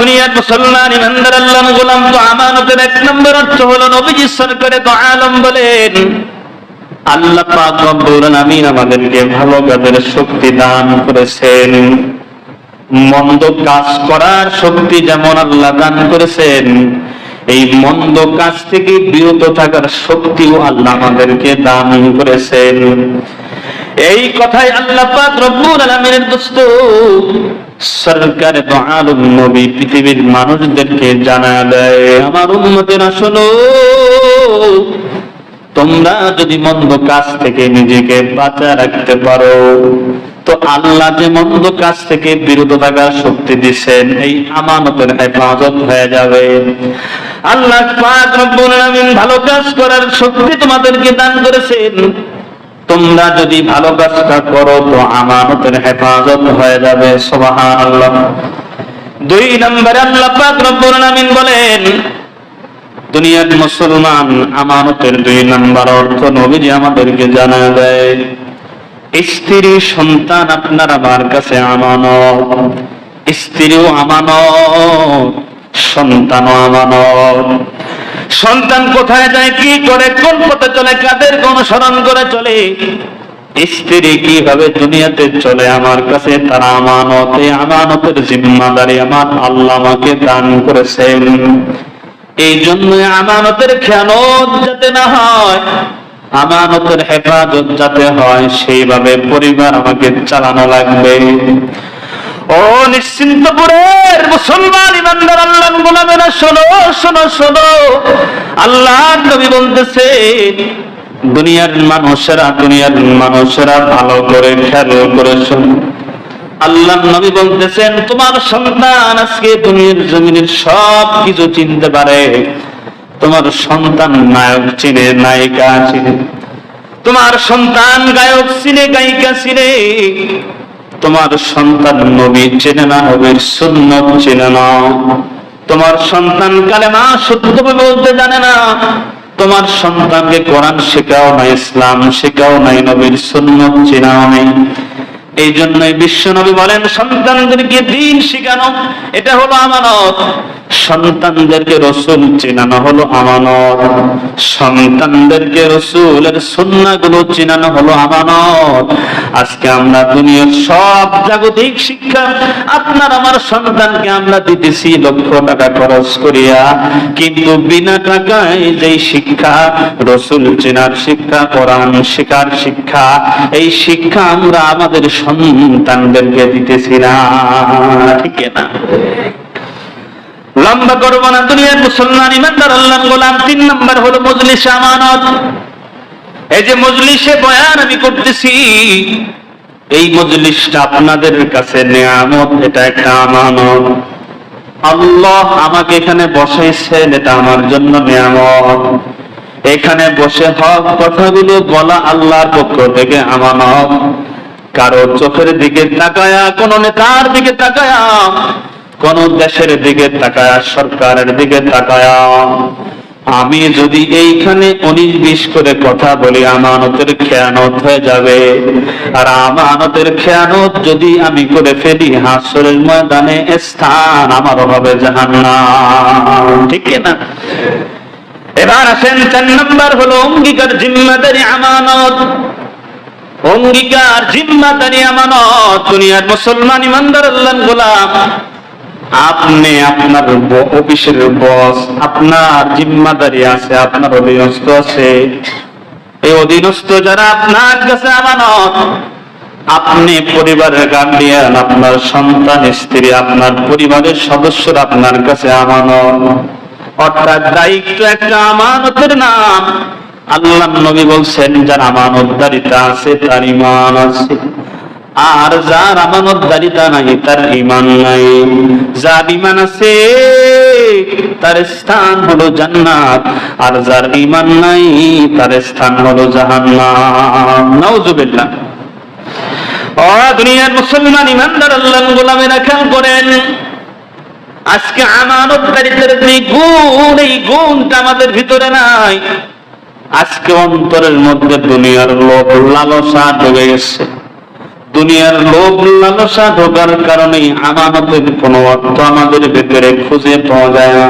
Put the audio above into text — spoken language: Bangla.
দুনিয়ার মুসলমান ইমানদার আল্লাহর গোলাম, তো আমানতের এক নম্বর অর্থ হলো নবীজি সরকারে তো আলম বলেন, আল্লাহ পাক রব্বুল আলামিন আমাদেরকে ভালো কাজের শক্তি দান করেছেন। মন্দ কাজ করার শক্তি যেমন আল্লাহ দান করেছেন, এই মন্দ কাজ থেকে বিরত থাকার শক্তিও আল্লাহ আমাদেরকে দান করেছেন। এই কথাই আল্লাহ পাক রব্বুল আলামিনের দোস্ত সরকার দো আলম নবী পৃথিবীর মানুষদেরকে জানায় দেয়, আমার উম্মতেরা শোনো, তোমরা যদি মন্দ কাজ থেকে নিজেকে বাঁচায় রাখতে পারো, তো আল্লাহ যে মন্দ কাজ থেকে বিরত থাকার শক্তি দিচ্ছেন, এই আমানতের হেফাজত হয়ে যাবে। আল্লাহ পাক রব্বুল আলামিন ভালো কাজ করার শক্তি তোমাদেরকে দান করেছেন। তোমরা যদি ভালো কাজটা করো, তো আমানতের হেফাজত হয়ে যাবে। সুবহানাল্লাহ। 2 নম্বরে আল্লাহ পাক রব্বুল আলামিন বলেন, দুনিয়ার মুসলমান আমানতের 2 নম্বর অর্থ নবীজি আমাদেরকে জানা দেয়, স্ত্রী সন্তান আপনার আমার কাছে আমানত, স্ত্রীও আমানত, সন্তানও আমানত। সন্তান কোথায় যায়, কি করে, কোন পথে চলে, কাদের অনুসরণ করে চলে, স্ত্রী কিভাবে দুনিয়াতে চলে, আমার কাছে তার আমানত। এই আমানতের জিম্মাদারি আমার আল্লাহ আমাকে দান করেছেন। এই জন্য আমানতের খেয়ানত যাতে না হয়, আমানতের হেফাজত যাতে হয়, সেইভাবে পরিবার আমাকে চালানো লাগবে। ও নিশ্চিন্তপুরের মুসলমান ইমানদার আল্লাহর গোলামেরা, শোনো শোনো শোনো, আল্লাহ নবী বলতেছেন, দুনিয়ার মানুষেরা ভালো করে খেয়াল করে শোনো। আল্লাহ নবী বলতেছেন, তোমার সন্তান আজকে দুনিয়ার জমিনের সব কিছু চিনতে পারে। তোমার সন্তান নায়ক চিনে, নায়িকা চিনে, তোমার সন্তান গায়ক চিনে, গায়িকা চিনে, তোমার সন্তান নবী চেনে না, নবীর সুন্নাত চেনে না, তোমার সন্তান কালেমা শুদ্ধভাবে বলতে জানে না, তোমার সন্তানকে কোরআন শেখাও নাই, ইসলাম শেখাও নাই, নবীর সুন্নাত চেনাও নাই। এই জন্যই বিশ্ব নবী বলেন, সন্তানদেরকে দ্বীন শেখানো এটা হলো আমানত, সন্তানদেরকে রাসূল চেনানো হলো আমানত, সন্তানদেরকে রাসূলের সুন্নাহগুলো চেনানো হলো আমানত। আজকে আমরা দুনিয়ার সব জাগতিক শিক্ষা আপনার আমার সন্তানকে আমরা দিতেছি লক্ষ টাকা খরচ করিয়া, কিন্তু বিনা টাকায় যেই শিক্ষা, রাসূল চেনার শিক্ষা, কোরআন শেখার শিক্ষা, এই শিক্ষা আমরা আমাদের সন্তানদেরকে দিতেছি না, ঠিক না? লম্বা করবো না। দুনিয়ার মুসলমান ইমানদার আল্লাহর গোলাম, 3 নম্বর হলো মজলিসে আমানত। এই যে মজলিসে বয়ান আমি করতেছি, এই মজলিসটা আপনাদের কাছে নিয়ামত, এটা একটা আমানত। আল্লাহ আমাকে এখানে বসাইছেন, এটা আমার জন্য নিয়ামত। এখানে বসে হক কথাগুলো বলা আল্লাহর পক্ষ থেকে আমানত। কারো চোখের দিকে তাকায়া, কোন নেতার দিকে তাকায়া, কোন দেশের দিকে তাকায়া, সরকারের দিকে তাকায়া আমি যদি এইখানে 19-20 করে কথা বলি, আমানতের খেয়ানত হয়ে যাবে। আর আমানতের খেয়ানত যদি আমি করে ফেলি, হাসরের ময়দানে স্থান আমার হবে জাহান্নাম, ঠিক না? এবার আসেন 4 নম্বর হলো অঙ্গীকার, জিম্মাদারি, আমানত। অঙ্গীকার, জিম্মাদারি, আমানত। দুনিয়ার মুসলমান ইমানদার আল্লাহর গোলাম, আপনি আপনার অফিসের বস, আপনার জিম্মাদারি আছে, আপনার অধীনস্থ আছে। এই অধীনস্থ যারা আপনার কাছে আমানত, আপনি পরিবারের গার্ডিয়ান, আপনার সন্তান, স্ত্রী, আপনার পরিবারের সদস্যরা আপনার কাছে আমানত। অর্থাৎ দায়িত্ব একটা আমানতের নাম। আল্লাহ নবী বলছেন, যার আমানতদারিতা আছে তার ঈমান আছে, আর যার আমানতদারিতা নাই তার ঈমান নাই। যার ঈমান আছে তার স্থান হলো জান্নাত, আর যার ঈমান নাই তার স্থান হলো জাহান্নাম। নাউযুবিল্লাহ। ও দুনিয়ার মুসলমান ইমানদার আল্লাহর গোলামেরা, খেয়াল করেন, আজকে আমানতদারিতার যে গুণ, এই গুণটা আমাদের ভিতরে নাই। আজকে অন্তরের মধ্যে দুনিয়ার লোভ লালসা ঢুকে গেছে। দুনিয়ার লোভ লালসা ঢোকার কারণে আমানতের কোনো অর্থ আমাদের ভেতরে খুঁজে পাওয়া যায় না।